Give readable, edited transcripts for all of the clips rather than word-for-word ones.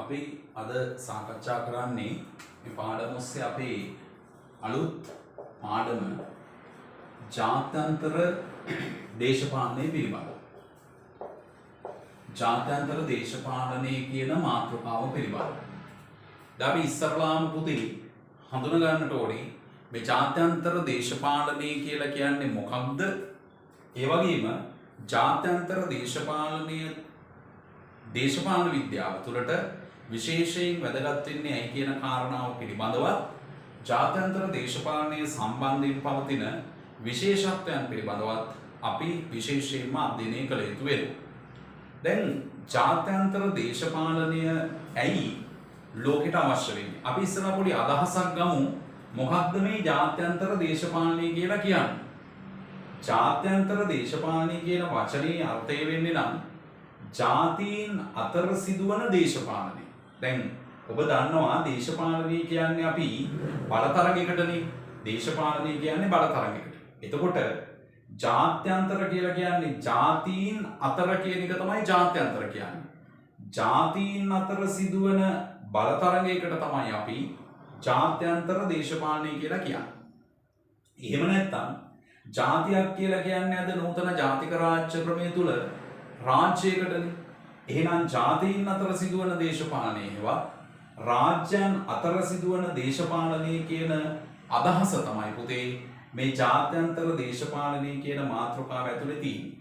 අපි අද සාකච්ඡා කරන්නේ මේ පාඩම ඔස්සේ අපේ අලුත් පාඩම ජාත්‍යන්තර දේශපාලනය පිළිබඳව. ජාත්‍යන්තර දේශපාලනය කියන මාතෘකාව පිළිබඳව. දැන් අපි ඉස්සරලාම පුතේ හඳුනා ගන්නට ඕනේ මේ ජාත්‍යන්තර දේශපාලනය කියලා කියන්නේ මොකක්ද? ඒ වගේම ජාත්‍යන්තර දේශපාලන විද්‍යාව තුළට විශේෂයෙන් වැදගත් වෙන්නේ ඇයි කියන කාරණාව පිළිබඳව ජාත්‍යන්තර දේශපාලනයේ සම්බන්ධයෙන් පවතින විශේෂත්වයන් පිළිබඳවත් අපි විශේෂයෙන්ම අධ්‍යයනය කළ යුතු වෙනවා. දැන් ජාත්‍යන්තර දේශපාලනය ඇයි ලෝකෙට අවශ්‍ය වෙන්නේ? අපි ඉස්සරහ පොඩි අදහසක් ගමු. මොකක්ද මේ ජාත්‍යන්තර දේශපාලනය කියලා කියන්නේ? ජාත්‍යන්තර දේශපාලනය කියන වචනේ අර්ථය වෙන්නේ නම් ජාතීන් අතර සිදුවන දේශපාලනය. දැන් ඔබ දන්නවා දේශපාලනය කියන්නේ අපි බලතරගයකටනේ. දේශපාලනය කියන්නේ බලතරගයකට. එතකොට ජාත්‍යන්තර කියලා කියන්නේ ජාතීන් අතර කියන එක තමයි ජාත්‍යන්තර කියන්නේ. ජාතීන් අතර සිදුවන බලතරගයකට තමයි අපි ජාත්‍යන්තර දේශපාලනය කියලා කියන්නේ. එහෙම නැත්නම් ජාතියක් කියලා කියන්නේ අද නූතන ජාතික රාජ්‍ය ක්‍රමය තුල රාජ්‍යයකටනේ. එහෙනම් ජාතීන් අතර සිදුවන දේශපාලනය හෙවත් රාජ්‍යයන් අතර සිදුවන දේශපාලනය කියන අදහස තමයි පුතේ මේ ජාත්‍යන්තර දේශපාලනය කියන මාතෘකාව ඇතුලේ තියෙන්නේ.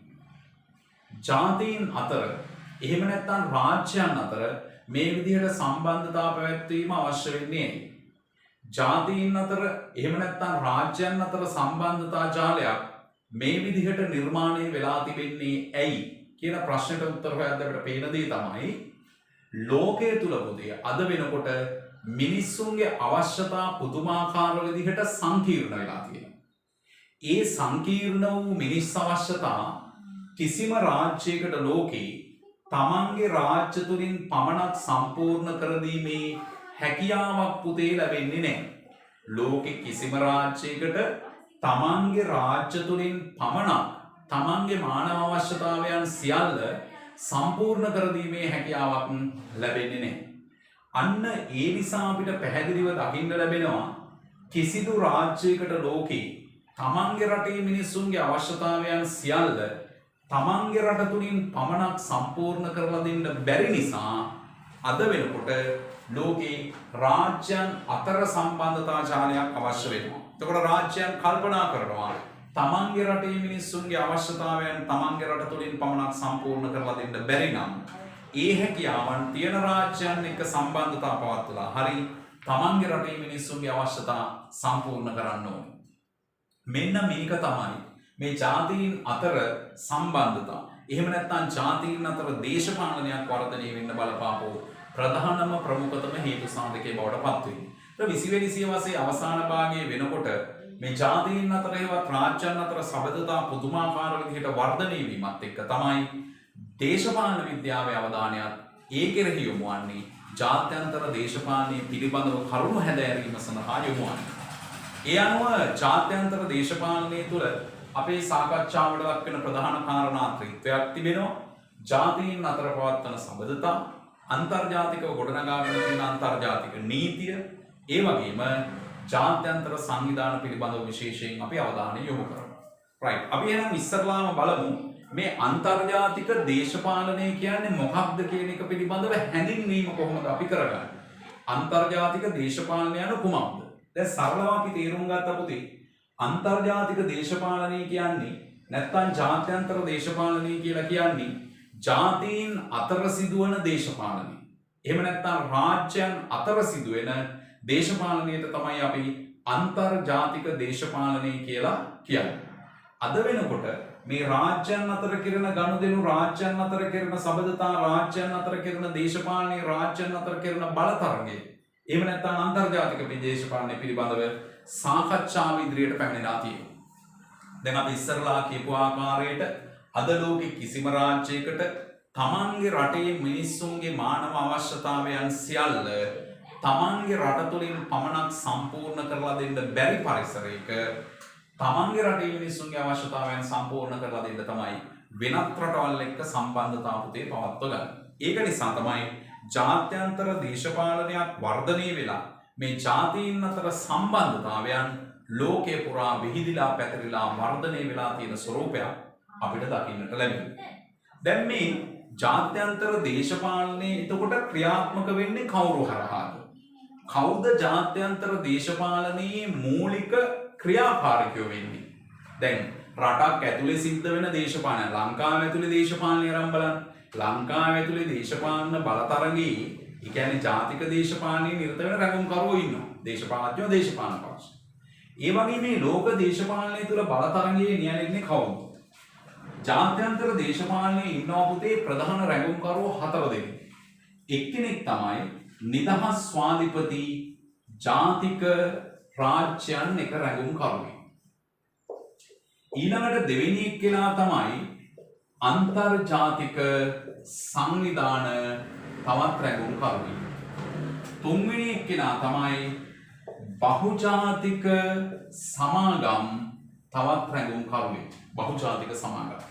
ජාතීන් අතර එහෙම නැත්නම් රාජ්‍යයන් අතර මේ විදිහට සම්බන්ධතා පැවැත්වීම අවශ්‍ය වෙන්නේ ඇයි? ජාතීන් අතර එහෙම නැත්නම් රාජ්‍යයන් අතර සම්බන්ධතා ජාලයක් මේ විදිහට නිර්මාණය වෙලා තිබෙන්නේ ඇයි කියන ප්‍රශ්නෙට උත්තර හොයද්දී අපිට පේන දේ තමයි ලෝකයේ තුල පුතේ අද වෙනකොට මිනිස්සුන්ගේ අවශ්‍යතා පුදුමාකාර විදිහට සංකීර්ණ වෙලා තියෙනවා. ඒ සංකීර්ණ වූ මිනිස් අවශ්‍යතා කිසිම රාජ්‍යයකට ලෝකේ තමන්ගේ රාජ්‍ය තුලින් පමණක් සම්පූර්ණ කර දීමේ හැකියාවක් පුතේ ලැබෙන්නේ නැහැ. ලෝකේ කිසිම රාජ්‍යයකට තමන්ගේ රාජ්‍ය තුලින් පමණක් තමන්ගේ මානව අවශ්‍යතාවයන් සියල්ල සම්පූර්ණ කර දීමේ හැකියාවක් ලැබෙන්නේ නැහැ. අන්න ඒ නිසා අපිට පැහැදිලිව දකින්න ලැබෙනවා කිසිදු රාජ්‍යයකට ලෝකේ තමන්ගේ රටේ මිනිස්සුන්ගේ අවශ්‍යතාවයන් සියල්ල තමන්ගේ රට තුලින් පමණක් සම්පූර්ණ කරලා දෙන්න බැරි නිසා අද වෙනකොට ලෝකේ රාජ්‍යයන් අතර සම්බන්ධතා ජාලයක් අවශ්‍ය වෙනවා. එතකොට රාජ්‍යයන් කල්පනා කරනවා තමන්ගේ රටේ මිනිස්සුන්ගේ අවශ්‍යතාවයන් තමන්ගේ රට තුලින් පමණක් සම්පූර්ණ කරලා දෙන්න බැරි නම් ඒ හැකියාවන් තියෙන රාජ්‍යයන් එක්ක සම්බන්ධතා පවත්වලා හරි තමන්ගේ රටේ මිනිස්සුන්ගේ අවශ්‍යතා සම්පූර්ණ කරන්න ඕනේ. මෙන්න මේක තමයි මේ ජාතීන් අතර සම්බන්ධතා. එහෙම නැත්නම් ජාතීන් අතර දේශපාලනයක් වර්ධනය වෙන්න බලපාපෝ ප්‍රධානම ප්‍රමුඛතම හේතු සාධකයේ බවට පත් වෙන්නේ. 20 වෙනි සියවසේ අවසාන භාගයේ වෙනකොට මේ ජාතීන් අතර හේවත් රාජ්‍යයන් අතර සබඳතා පුදුමාකාර විදිහට වර්ධනය වීමත් එක්ක තමයි දේශපාලන විද්‍යාවේ අවධානයත් ඒ කෙරෙහි යොමු වන්නේ ජාත්‍යන්තර දේශපාලනයේ පිළිබඳව කරුණු හැදෑරීම සඳහා යොමු වන්නේ. ඒ අනුව ජාත්‍යන්තර දේශපාලනයේ තුල අපේ සාකච්ඡාවට ලක් වෙන ප්‍රධාන කාරණා ත්‍රිත්වයක් තිබෙනවා. ජාතීන් අතර පවත්වන සබඳතා, අන්තර්ජාතිකව ගොඩනගාගෙන තියෙන අන්තර්ජාතික නීතිය, ඒ වගේම ජාත්‍යන්තර සංවිධාන පිළිබඳව විශේෂයෙන් අපි අවධානය යොමු කරනවා. රයිට්. අපි එහෙනම් ඉස්සරලාම බලමු මේ අන්තර්ජාතික දේශපාලනය කියන්නේ මොකක්ද කියන එක පිළිබඳව හැඳින්වීම කොහොමද අපි කරගන්නේ? අන්තර්ජාතික දේශපාලනය යනු කුමක්ද? දැන් සරලව අපි තේරුම් ගත්ත පුතේ අන්තර්ජාතික දේශපාලනය කියන්නේ නැත්නම් ජාත්‍යන්තර දේශපාලනය කියලා කියන්නේ ජාතීන් අතර සිදුවන දේශපාලනය. එහෙම නැත්නම් රාජ්‍යයන් අතර සිදුවෙන දේශපාලනයට තමයි අපි අන්තර්ජාතික දේශපාලනය කියලා කියන්නේ. අද වෙනකොට මේ රාජ්‍යයන් අතර කෙරෙන ගනුදෙනු, රාජ්‍යයන් අතර කෙරෙන සබඳතා, රාජ්‍යයන් අතර කෙරෙන දේශපාලනය, රාජ්‍යයන් අතර කෙරෙන බලතරගය, එහෙම නැත්නම් අන්තර්ජාතික දේශපාලනය පිළිබඳව සාකච්ඡාව ඉදිරියට පැමිණලා තියෙනවා. දැන් අපි ඉස්සරලා කියපු ආකාරයට අද ලෝකේ කිසිම රාජ්‍යයකට තමන්ගේ රටේ මිනිස්සුන්ගේ මානව අවශ්‍යතාවයන් සියල්ල තමන්ගේ රට තුළින් පමණක් සම්පූර්ණ කරලා දෙන්න බැරි පරිසරයක තමන්ගේ රටේ මිනිස්සුන්ගේ අවශ්‍යතාවයන් සම්පූර්ණ කරලා දෙන්න තමයි වෙනත් රටවල් එක්ක සම්බන්ධතා පුතේ පවත්ව ගන්න. ඒක නිසා තමයි ජාත්‍යන්තර දේශපාලනයක් වර්ධනය වෙලා මේ ජාතීන් අතර සම්බන්ධතාවයන් ලෝකයේ පුරා විහිදිලා පැතිරිලා වර්ධනය වෙලා තියෙන ස්වරූපයක් අපිට දකින්නට ලැබෙනවා. දැන් මේ ජාත්‍යන්තර දේශපාලනයේ එතකොට ක්‍රියාත්මක වෙන්නේ කවුරු හරහාද? කවුද ජාත්‍යන්තර දේශපාලනයේ මූලික ක්‍රියාකාරකයෝ වෙන්නේ? දැන් රටක් ඇතුලේ සිද්ධ වෙන දේශපාලන ලංකාව ඇතුලේ දේශපාලනය ආරම්භ බලන්න. ලංකාව ඇතුලේ දේශපාලන බලතරඟේ ඒ කියන්නේ ජාතික දේශපාලනයේ නිරත වෙන රැඟුම්කරුවෝ ඉන්නවා. දේශපාලඥයෝ දේශපාලන පක්ෂ. ඒ වගේ මේ ලෝක දේශපාලනය තුල බලතරඟයේ නියැලෙන්නේ කවුද? ජාත්‍යන්තර දේශපාලනයේ ඉන්නවා පුතේ ප්‍රධාන රැඟුම්කරුවෝ 4 දෙනෙක්. එක්කෙනෙක් තමයි නිදහස් ස්වාධිපති ජාතික රාජ්‍යයන් එක රැඟුම්කරුවෙක්. ඊළඟට දෙවෙනි එක්කෙනා තමයි අන්තර්ජාතික සංවිධාන තවත් රැඟුම්කරුවෙක්. තුන්වෙනි එක්කෙනා තමයි බහුජාතික සමාගම් තවත් රැඟුම්කරුවෙක්. බහුජාතික සමාගම්.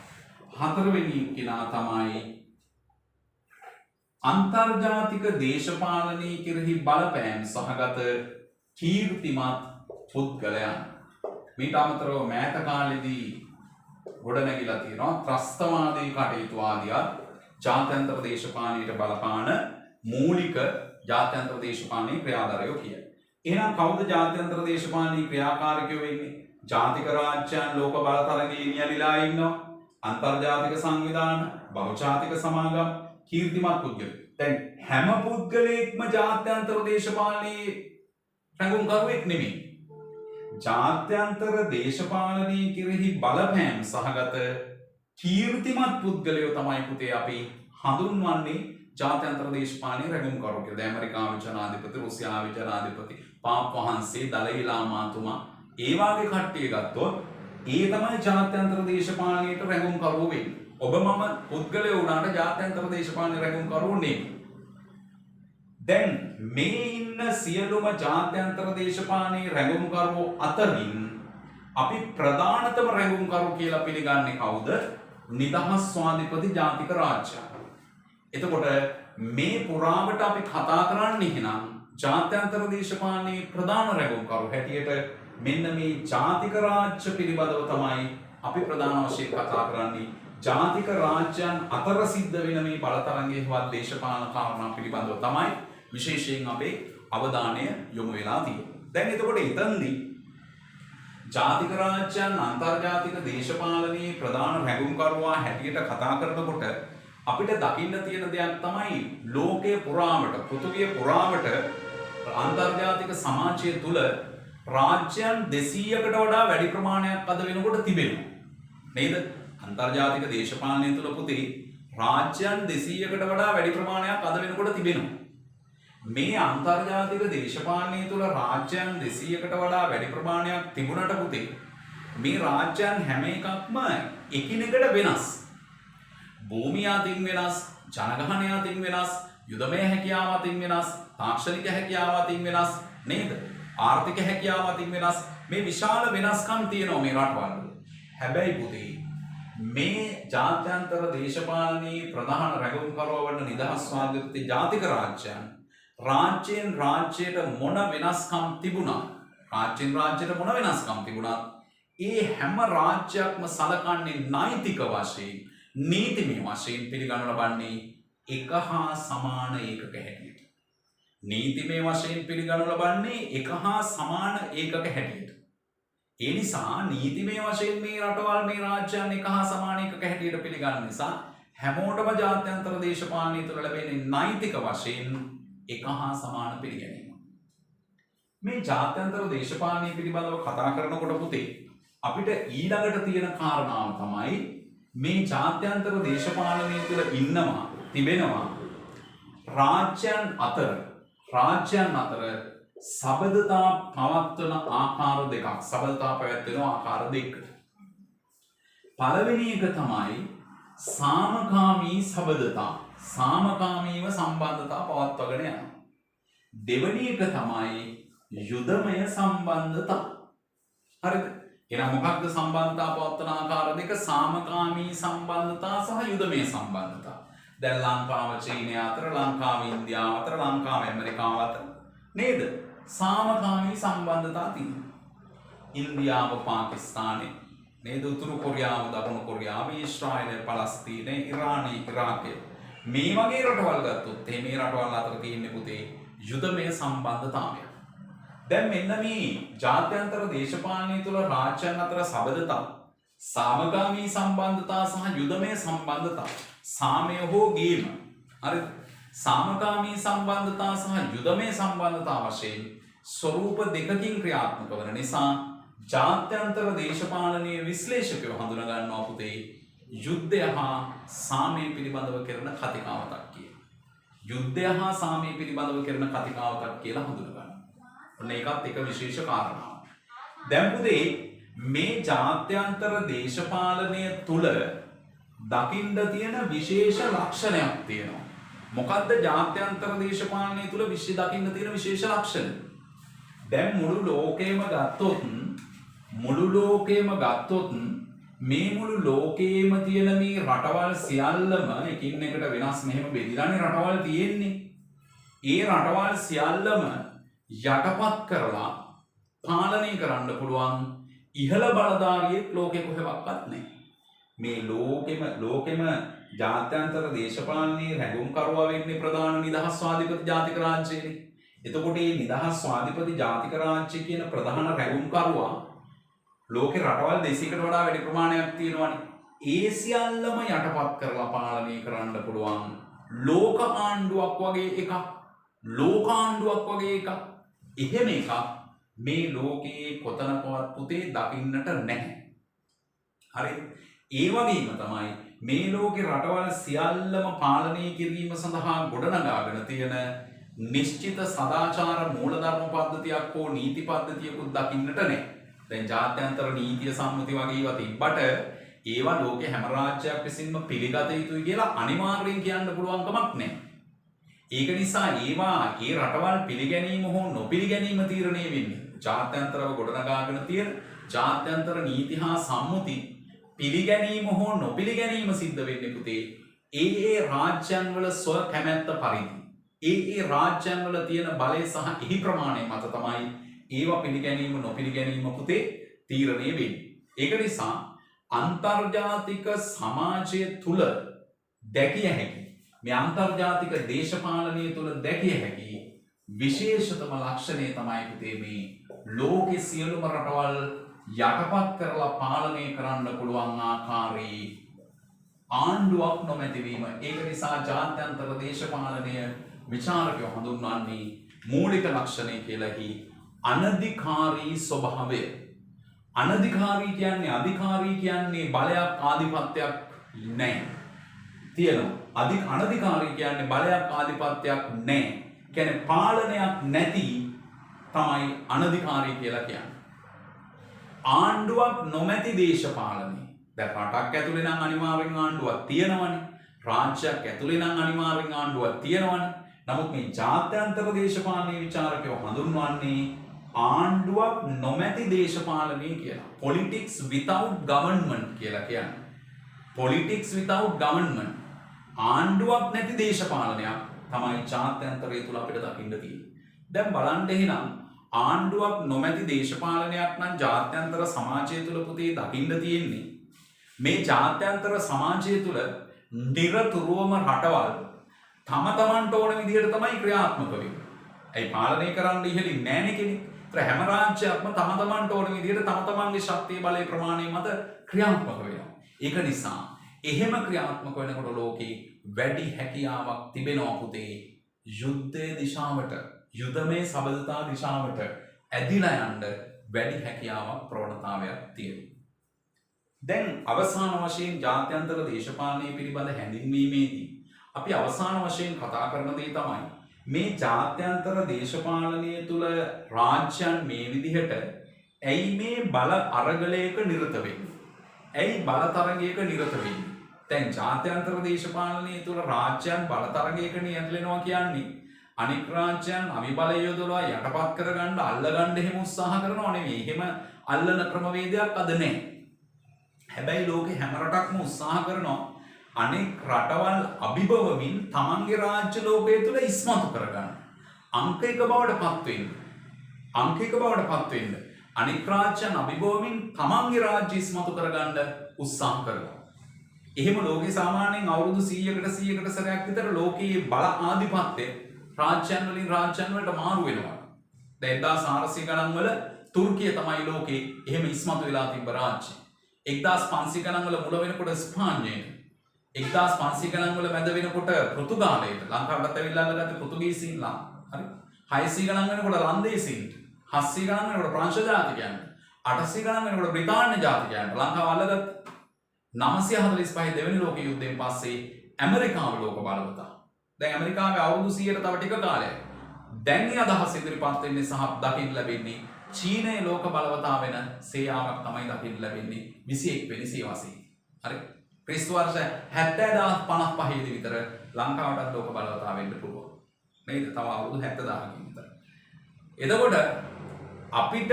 හතරවෙනි එක්කෙනා තමයි අන්තර්ජාතික දේශපාලනයේ කෙරෙහි බලපෑම් සහගත කීර්තිමත් පුද්ගලයන්. මේට අමතරව මෑත කාලෙදී ගොඩනැගිලා තියෙනවා ත්‍රස්තවාදී කටයුතු ආදිය ජාත්‍යන්තර දේශපාලනයට බලපාන මූලික ජාත්‍යන්තර දේශපාලනයේ ක්‍රියාධරයෝ කිය. එහෙනම් කවුද ජාත්‍යන්තර දේශපාලනයේ ක්‍රියාකාරකයෝ වෙන්නේ? ජාතික රාජ්‍යයන් ලෝක බලතරඟයේ නියැලිලා ඉන්නවා. අන්තර්ජාතික සංවිධාන, බහුජාතික සමාගම්, කීර්තිමත් පුද්ගලයෝ. දැන් හැම පුද්ගලයෙක්ම ජාත්‍යන්තර දේශපාලනයේ රැඟුම්කරුවෙක් නෙමෙයි. ජාත්‍යන්තර දේශපාලනයේ කෙරෙහි බලපෑම් සහගත කීර්තිමත් පුද්ගලයෝ තමයි පුතේ අපි හඳුන්වන්නේ ජාත්‍යන්තර දේශපාලනයේ රැඟුම්කරුවෝ කියලා. දැන් ඇමරිකාවේ ජනාධිපති, රුසියාවේ ජනාධිපති, පාප් වහන්සේ, දලයි ලාමාතුමා ඒ වගේ කට්ටිය ගත්තොත් ඒ තමයි ජාත්‍යන්තර දේශපාලනයට රැඟුම්කරුවෝ වෙන්නේ. ඔබ මම පුද්ගලයෝ වුණාට ජාත්‍යන්තර දේශපාලනයේ රැඟුම්කරුවෝ නෙමෙයි. දැන් මේ ඉන්න සියලුම ජාත්‍යන්තර දේශපාලනයේ රැඟුම්කරුවෝ අතරින් අපි ප්‍රධානතම රැඟුම්කරුවෝ කියලා පිළිගන්නේ කවුද? නිදහස් ස්වාධිපති ජාතික රාජ්‍යය. එතකොට මේ පුරාවට අපි කතා කරන්නේ එහෙනම් ජාත්‍යන්තර දේශපාලනයේ ප්‍රධාන රැඟුම්කරුවෝ හැටියට මෙන්න මේ ජාතික රාජ්‍ය පිළිබඳව තමයි අපි ප්‍රධාන වශයෙන් කතා කරන්නේ. ජාතික රාජ්‍යයන් අතර සිද්ධ වෙන මේ බලතරංගයේ වත් දේශපාලන කාරණා පිළිබඳව තමයි විශේෂයෙන් අපේ අවධානය යොමු වෙලා තියෙන්නේ. දැන් එතකොට එතනදී ජාතික රාජ්‍යයන් අන්තර්ජාතික දේශපාලනයේ ප්‍රධාන රැඟුම්කරුවා හැටියට කතා කරනකොට අපිට දකින්න තියෙන දෙයක් තමයි ලෝකයේ පුරාවට, පෘථිවිය පුරාවට අන්තර්ජාතික සමාජය තුල රාජ්‍යයන් 200කට වඩා වැඩි ප්‍රමාණයක් අද වෙනකොට තිබෙනවා. නේද? අන්තර්ජාතික දේශපාලනය තුල පුතේ රාජ්‍යයන් 200කට වඩා වැඩි ප්‍රමාණයක් අද වෙනකොට තිබෙනවා. මේ අන්තර්ජාතික දේශපාලනය තුල රාජ්‍යයන් 200කට වඩා වැඩි ප්‍රමාණයක් තිබුණට පුතේ මේ රාජ්‍යයන් හැම එකක්ම එකිනෙකට වෙනස්. භූමිය අතින් වෙනස්, ජනගහනය අතින් වෙනස්, යුදමය හැකියාව අතින් වෙනස්, තාක්ෂණික හැකියාව අතින් වෙනස් නේද? ආර්ථික හැකියාව අතින් වෙනස්. මේ විශාල වෙනස්කම් තියෙනවා මේ රටවල්. හැබැයි පුතේ මේ ජාත්‍යන්තර දේශපාලනයේ ප්‍රධාන රැඟුම්කරුවා වන නිදහස් ස්වාධීන ජාතික රාජ්‍යයන් රාජ්‍යයෙන් රාජ්‍යයට මොන වෙනස්කම් තිබුණා? රාජ්‍යයෙන් රාජ්‍යයට මොන වෙනස්කම් තිබුණා? ඒ හැම රාජ්‍යයක්ම සලකන්නේ නෛතික වශයෙන්, නීතිමය වශයෙන් පිළිගනු ලබන්නේ එක හා සමාන ඒකක හැටියට. නීතිමය වශයෙන් පිළිගනු ලබන්නේ එක හා සමාන ඒකක හැටියට. ඒ නිසා නීතිමය වශයෙන් මේ රටවල් මේ රාජ්‍යයන් එක හා සමාන ඒකක හැටියට පිළිගන්න නිසා හැමෝටම ජාත්‍යන්තර දේශපාලනය තුළ ලැබෙන්නේ නෛතික වශයෙන් එක හා සමාන පිළිගැනීම. මේ ජාත්‍යන්තර දේශපාලනය පිළිබඳව කතා කරනකොට පුතේ අපිට ඊළඟට තියෙන කාරණාව තමයි මේ ජාත්‍යන්තර දේශපාලනය තුළ තිබෙනවා රාජ්‍යයන් අතර සබඳතා පවත්වන ආකාර දෙකක්. සබඳතා පැවැත්වෙන ආකාර දෙකකට. පළවෙනි එක තමයි සාමකාමී සබඳතා. සාමකාමීව සම්බන්ධතා පවත්වාගෙන යනවා. දෙවෙනි එක තමයි යුදමය සම්බන්ධතා. හරිද? එහෙනම් මොකක්ද සම්බන්ධතා පවත්වන ආකාර දෙක? සාමකාමී සම්බන්ධතා සහ යුදමය සම්බන්ධතා. දැන් ලංකාව චීනය අතර, ලංකාව ඉන්දියාව අතර, ලංකාව ඇමරිකාව අතර නේද? සාමකාමී සම්බන්ධතා තියෙනවා. ඉන්දියාව පාකිස්තානය නේද? උතුරු කොරියාව දකුණු කොරියාව, ඊශ්‍රායලය පලස්තීනය, ඉරානය ඉරාකය, මේ වගේ රටවල් ගත්තොත් මේ රටවල් අතර තියෙන්නේ පුතේ යුදමය සම්බන්ධතාවය. දැන් මෙන්න මේ ජාත්‍යන්තර දේශපාලනය තුළ රාජ්‍යයන් අතර සබඳතා, සාමගාමී සම්බන්ධතා සහ යුදමය සම්බන්ධතා, සාමය හෝ ගේම, හරිද? සාමගාමී සම්බන්ධතා සහ යුදමය සම්බන්ධතා වශයෙන් ස්වරූප දෙකකින් ක්‍රියාත්මක වන නිසා ජාත්‍යන්තර දේශපාලනීය විශ්ලේෂකයෝ හඳුනා ගන්නවා පුතේ යුද්ධය හා සාමය පිළිබඳව කරන කතිකාවතක් කියලා. යුද්ධය හා සාමය පිළිබඳව කරන කතිකාවතක් කියලා හඳුනා ගන්නවා. ඔන්න ඒකත් එක විශේෂ කාරණාවක්. දැන් පුතේ මේ ජාත්‍යන්තර දේශපාලනය තුල දකින්න තියෙන විශේෂ ලක්ෂණයක් තියෙනවා. මොකද්ද ජාත්‍යන්තර දේශපාලනය තුල දකින්න තියෙන විශේෂ ලක්ෂණ? දැන් මුළු ලෝකෙම ගත්තොත් මේ මුළු ලෝකයේම තියෙන මේ රටවල් සියල්ලම එකින් එකට වෙනස් මෙහෙම බෙදිලානේ රටවල් තියෙන්නේ. ඒ රටවල් සියල්ලම යටපත් කරලා පාලනය කරන්න පුළුවන් ඉහළ බලධාරියෙක් ලෝකෙ කොහෙවත් නැහැ. මේ ලෝකෙම ජාත්‍යන්තර දේශපාලනයේ රැඟුම්කරුවා වෙන්නේ ප්‍රධාන නිදහස්වාදීපති ජාතික රාජ්‍යයනේ. එතකොට මේ නිදහස්වාදීපති ජාතික රාජ්‍ය කියන ප්‍රධාන රැඟුම්කරුවා ලෝකේ රටවල් 200කට වඩා වැඩි ප්‍රමාණයක් තියෙනවානේ. ඒ සියල්ලම යටපත් කරලා පාලනය කරන්න පුළුවන් ලෝක ආණ්ඩුවක් වගේ එකක්. එහෙම එකක් මේ ලෝකයේ කොතනකවත් පුතේ දකින්නට නැහැ. හරි? ඒ වගේම තමයි මේ ලෝකේ රටවල් සියල්ලම පාලනය කිරීම සඳහා ගොඩනගාගෙන තියෙන නිශ්චිත සදාචාර මූලධර්ම පද්ධතියක් හෝ නීති පද්ධතියකුත් දකින්නට නැහැ. දැන් ජාත්‍යන්තර නීතිය සම්මුති වගේ ඒවා තිබ්බට ඒවා ලෝකේ හැම රාජ්‍යයක් විසින්ම පිළිගත යුතුයි කියලා අනිවාර්යෙන් කියන්න පුළුවන් කමක් නැහැ. ඒක නිසා ඒවා ඒ රටවල් පිළිගැනීම හෝ නොපිළිගැනීම තීරණය වෙන්නේ ජාත්‍යන්තරව ගොඩනගාගෙන තියෙන ජාත්‍යන්තර නීති හා සම්මුති පිළිගැනීම හෝ නොපිළිගැනීම සිද්ධ වෙන්නේ පුතේ ඒ රාජ්‍යයන් වල ස්ව කැමැත්ත පරිදි ඒ රාජ්‍යයන් වල තියෙන බලය සහ එහි ප්‍රමාණය මත තමයි ඒවා පිළිගැනීම නොපිළිගැනීම පුතේ තීරණය වෙන්නේ. ඒක නිසා අන්තර්ජාතික සමාජය තුල දැකිය හැකි මේ අන්තර්ජාතික දේශපාලනය තුල දැකිය හැකි විශේෂතම ලක්ෂණය තමයි පුතේ මේ ලෝකේ සියලුම රටවල් යටපත් කරලා පාලනය කරන්න පුළුවන් ආකාරයේ ආණ්ඩුවක් නොමැතිවීම. ඒක නිසා ජාත්‍යන්තර දේශපාලනය විචාරකයෝ හඳුන්වන්නේ මූලික ලක්ෂණය කියලා අනධිකාරී ස්වභාවය. අනධිකාරී කියන්නේ අධිකාරී කියන්නේ බලයක් ආධිපත්‍යයක් නැහැ. තියෙනවා. අනධිකාරී කියන්නේ බලයක් ආධිපත්‍යයක් නැහැ. කියන්නේ පාලනයක් නැති තමයි අනධිකාරී කියලා කියන්නේ. ආණ්ඩුවක් නොමැති දේශපාලනය. දැන් රටක් ඇතුලේ නම් අනිවාර්යෙන් ආණ්ඩුවක් තියෙනවනේ. රාජ්‍යයක් ඇතුලේ නම් අනිවාර්යෙන් ආණ්ඩුවක් තියෙනවනේ. නමුත් මේ ජාත්‍යන්තර දේශපාලනීය විචාරකයෝ හඳුන්වන්නේ ආණ්ඩුවක් නොමැති දේශපාලනය කියලා. politics without government කියලා කියන්නේ. politics without government. ආණ්ඩුවක් නැති දේශපාලනයක් තමයි ජාත්‍යන්තරය තුල අපිට දකින්න තියෙන්නේ. දැන් බලන්න එහෙනම් ආණ්ඩුවක් නොමැති දේශපාලනයක් නම් ජාත්‍යන්තර සමාජය තුල පුතේ දකින්න තියෙන්නේ. මේ ජාත්‍යන්තර සමාජය තුල නිරතුරුවම රටවල් තම තමන්ට ඕන විදිහට තමයි ක්‍රියාත්මක වෙන්නේ. ඒ පාලනය කරන්න ඉහළින් නැණේ කෙනෙක්. ඒතර හැම රාජ්‍යයක්ම තම තමන්ට ඕන විදිහට තම තමන්ගේ ශක්තිය බලය ප්‍රමාණය මත ක්‍රියාත්මක වෙනවා. ඒක නිසා එහෙම ක්‍රියාත්මක වෙනකොට ලෝකේ වැඩි හැකියාවක් තිබෙනවා පුතේ යුද්ධයේ දිශාවට, යුදමේ සබඳතා දිශාවට ඇදිලා යන්න වැඩි හැකියාවක් ප්‍රවණතාවයක් තියෙනවා. දැන් අවසාන වශයෙන් ජාත්‍යන්තර දේශපාලනය පිළිබඳ හැඳින්වීමේදී අපි අවසාන වශයෙන් කතා කරන දේ තමයි මේ ජාත්‍යන්තර දේශපාලනය තුල රාජ්‍යයන් මේ විදිහට ඇයි මේ බල අරගලයක නිරත වෙන්නේ? ඇයි බලතරගයක නිරත වෙන්නේ? දැන් ජාත්‍යන්තර දේශපාලනය තුල රාජ්‍යයන් බලතරගයක නියැලෙනවා කියන්නේ අනික් රාජ්‍යයන් අවිබලය යොදලා යටපත් කරගන්න අල්ලගන්න එහෙම උත්සාහ කරනව නෙවෙයි. එහෙම අල්ලන ක්‍රමවේදයක් අද නැහැ. හැබැයි ලෝකේ හැම රටක්ම උත්සාහ කරනවා අනෙක් රටවල් අභිබවමින් තමන්ගේ රාජ්‍ය ලෝකය තුළ ඉස්මතු කරගන්න. අංක එක බවට පත් වෙන්න. අංක එක බවට පත් වෙන්න. අනෙක් රාජ්‍යයන් අභිබවමින් තමන්ගේ රාජ්‍ය ඉස්මතු කරගන්න උත්සාහ කරනවා. එහෙම ලෝකේ සාමාන්‍යයෙන් අවුරුදු 100කට සැරයක් විතර ලෝකයේ බල ආධිපත්‍ය රාජ්‍යයන් වලින් රාජ්‍යයන් වලට මාරු වෙනවා. දැන් 1400 ගණන් වල තුර්කිය තමයි ලෝකේ එහෙම ඉස්මතු වෙලා තිබ්බ රාජ්‍යය. 1500 ගණන් වල මුල වෙනකොට ස්පාඤ්ඤයට, 1500 ගණන් වල මැද වෙනකොට පෘතුගාලයට, ලංකාවට ඇවිල්ලා අල්ලගත්ත පෘතුගීසීන්ලා, හරි. 600 ගණන් වෙනකොට ලන්දේසීන්ට, 700 ගණන් වෙනකොට ප්‍රංශ ජාතිකයන්ට, 800 ගණන් වෙනකොට බ්‍රිතාන්‍ය ජාතිකයන්ට ලංකාව අල්ලගත්ත. 945 දෙවෙනි ලෝක යුද්ධයෙන් පස්සේ ඇමරිකාව ලෝක බලවතා. දැන් ඇමරිකාවේ අවුරුදු 100ට තව ටික කාලයක්. දැන් මේ අදහස් ඉදිරිපත් වෙන්නේ සහ දකින්න ලැබෙන්නේ චීනයේ ලෝක බලවතා වෙන සේයාවක් තමයි දකින්න ලැබෙන්නේ 21 වෙනි සියවසේ. හරි. ක්‍රිස්තු වර්ෂ 70055 දී විතර ලංකාවටත් ලෝක බලවතා වෙන්න පුළුවන්. නේද? තව අවුරුදු 70000කින් විතර. එතකොට අපිට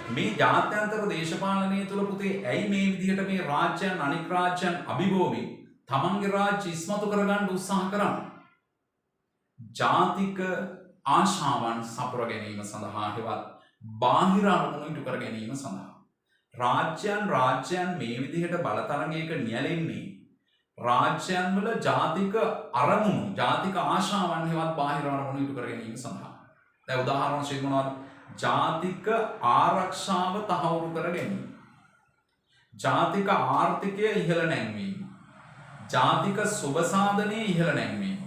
මේ ජාත්‍යන්තර දේශපාලනය තුළ පුතේ ඇයි මේ විදිහට මේ රාජ්‍යයන් අනික් රාජ්‍යයන් අභිභෝමී තමන්ගේ රාජ්‍ය ඉස්මතු කරගන්න උත්සාහ කරන්නේ? ජාතික ආශාවන් සපුර ගැනීම සඳහා හෙවත් බාහිර අරමුණු ඉටු කර ගැනීම සඳහා. රාජ්‍යයන් මේ විදිහට බලතරංගයක නියැලෙන්නේ රාජ්‍යයන් වල ජාතික අරමුණු, ජාතික ආශාවන් හෙවත් බාහිර අරමුණු ඉටු කර ගැනීම සඳහා. දැන් උදාහරණ වශයෙන් මොනවද? ජාතික ආරක්ෂාව තහවුරු කර ගැනීම, ජාතික ආර්ථිකය ඉහළ නැංවීම, ජාතික සුබ සාධනය ඉහළ නැංවීම,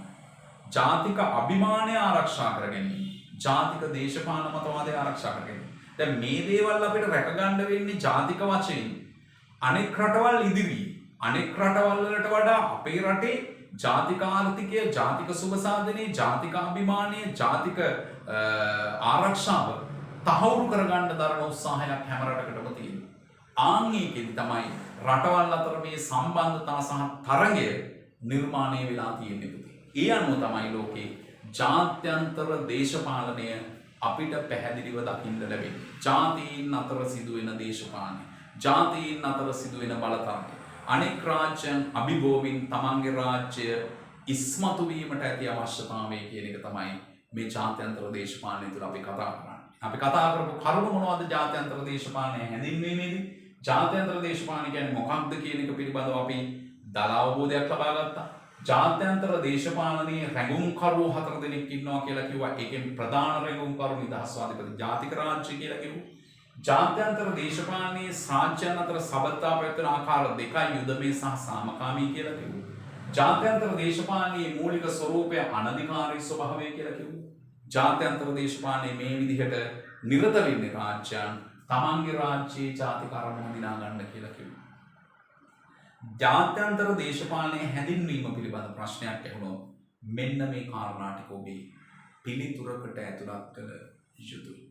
ජාතික අභිමානය ආරක්ෂා කර ගැනීම, ජාතික දේශපාලන මතවාදය ආරක්ෂා කර ගැනීම. දැන් මේ දේවල් අපිට රැකගන්න වෙන්නේ ජාතික වශයෙන් අනෙක් රටවල් ඉදිරියේ. අනෙක් රටවල් වලට වඩා අපේ රටේ ජාතික ආර්ථිකය, ජාතික සුබ සාධනය, ජාතික අභිමානය, ජාතික ආරක්ෂාව තහවුරු කරගන්න දරන උත්සාහයක් හැම රටකටම තියෙනවා. ආන්ගේකෙදි තමයි රටවල් අතර මේ සම්බන්ධතා සහ තරගය නිර්මාණය වෙලා තියෙන්නේ පුතේ. ඒ අනුව තමයි ලෝකේ ජාත්‍යන්තර දේශපාලනය අපිට පැහැදිලිව දකින්න ලැබෙන්නේ. ජාතීන් අතර සිදුවෙන දේශපාලනය, ජාතීන් අතර සිදුවෙන බලතරගය, අනෙක් රාජ්‍යයන් අභිභෝමීන් තමන්ගේ රාජ්‍ය ඉස්මතු වීමට ඇති අවශ්‍යතාවය කියන එක තමයි මේ ජාත්‍යන්තර දේශපාලනය තුළ අපි කතා කරන්නේ. අපි කතා කරපු කරුණු මොනවද ජාත්‍යන්තර දේශපාලනය හැඳින්වීමේදී? ජාත්‍යන්තර දේශපාලනය කියන්නේ මොකක්ද කියන එක පිළිබඳව අපි දල අවබෝධයක් ලබා ගත්තා. ජාත්‍යන්තර දේශපාලනයේ රැඟුම්කරුවෝ 4 දෙනෙක් ඉන්නවා කියලා කිව්වා. ඒකෙන් ප්‍රධාන රැඟුම්කරු නිදහස්වාදීපති ජාතික රාජ්‍ය කියලා කිව්වා. ජාත්‍යන්තර දේශපාලනයේ රාජ්‍යයන් අතර සබඳතා පැවැත්වෙන ආකාර දෙකයි යුදමය සහ සාමකාමී කියලා කිව්වා. ජාත්‍යන්තර දේශපාලනයේ මූලික ස්වરૂපය අනධිකාරී ස්වභාවය කියලා කිව්වා. ජාත්‍යන්තර දේශපාලනයේ මේ විදිහට නිරත වෙන්නේ රාජ්‍යයන් තමන්ගේ රාජ්‍යයේ ජාතික අරමුණු දිනා ගන්න කියලා කිව්වා. ජාත්‍යන්තර දේශපාලනයේ හැඳින්වීම පිළිබඳ ප්‍රශ්නයක් ඇහුණොත් මෙන්න මේ කාරණා ටික ඔබේ පිළිතුරකට ඇතුළත් කළ යුතුයි.